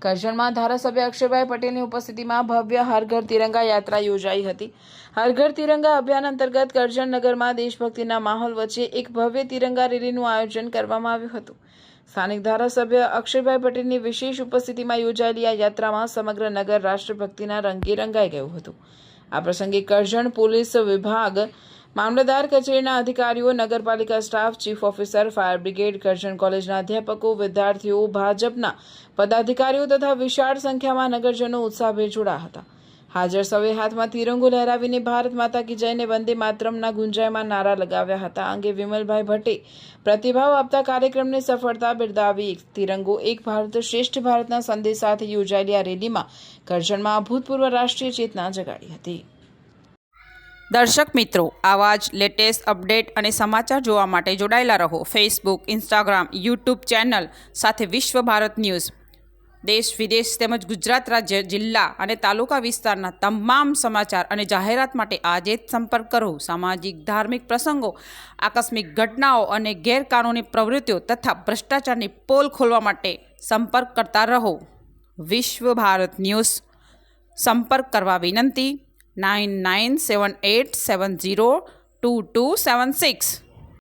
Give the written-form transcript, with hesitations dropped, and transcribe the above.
કરજણમાં ધારાસભ્ય અક્ષયભાઈ પટેલની ઉપસ્થિતિમાં ભવ્ય હર ઘર તિરંગા યાત્રા યોજાઈ હતી। હર ઘર તિરંગા અભિયાન અંતર્ગત કરજણ નગરમાં દેશભક્તિના માહોલ વચ્ચે એક ભવ્ય તિરંગા રેલીનું આયોજન કરવામાં આવ્યું હતું। સ્થાનિક ધારાસભ્ય અક્ષયભાઈ પટેલની વિશેષ ઉપસ્થિતિમાં યોજાયેલી આ યાત્રામાં સમગ્ર નગર રાષ્ટ્રભક્તિના રંગે રંગાઈ ગયું હતું। આ પ્રસંગે કરજણ પોલીસ વિભાગ, મામલતદાર કચેરીના અધિકારીઓ, નગરપાલિકા staff, chief officer, fire brigade, Karjan કોલેજના અધ્યાપકો, વિદ્યાર્થીઓ, ભાજપના પદાધિકારીઓ તથા વિશાળ સંખ્યામાં નગરજનો ઉત્સાહભેર જોડાયા હતા। હાજર સૌએ હાથમાં તિરંગો લહેરાવીને ભારત માતા કી જય ને વંદે માતરમના ગુંજાયમાન નારા લગાવ્યા હતા। આ અંગે વિમલભાઈ ભટ્ટે પ્રતિભાવ આપતા કાર્યક્રમની સફળતા બિરદાવી તિરંગો એક ભારત શ્રેષ્ઠ ભારતના સંદેશ સાથે યોજાયેલી આ રેલીમાં કરજણમાં અભૂતપૂર્વ રાષ્ટ્રીય ચેતના જગાડી હતી। દર્શક મિત્રો, આવા જ લેટેસ્ટ અપડેટ અને સમાચાર જોવા માટે જોડાયેલા રહો ફેસબુક, ઇન્સ્ટાગ્રામ, યુટ્યુબ ચેનલ સાથે વિશ્વ ભારત ન્યૂઝ। દેશ વિદેશ તેમજ ગુજરાત રાજ્ય, જિલ્લા અને તાલુકા વિસ્તારના તમામ સમાચાર અને જાહેરાત માટે આજે જ સંપર્ક કરો। સામાજિક, ધાર્મિક પ્રસંગો, આકસ્મિક ઘટનાઓ અને ગેરકાનૂની પ્રવૃત્તિઓ તથા ભ્રષ્ટાચારની પોલ ખોલવા માટે સંપર્ક કરતા રહો। વિશ્વ ભારત ન્યૂઝ સંપર્ક કરવા વિનંતી 9978702276।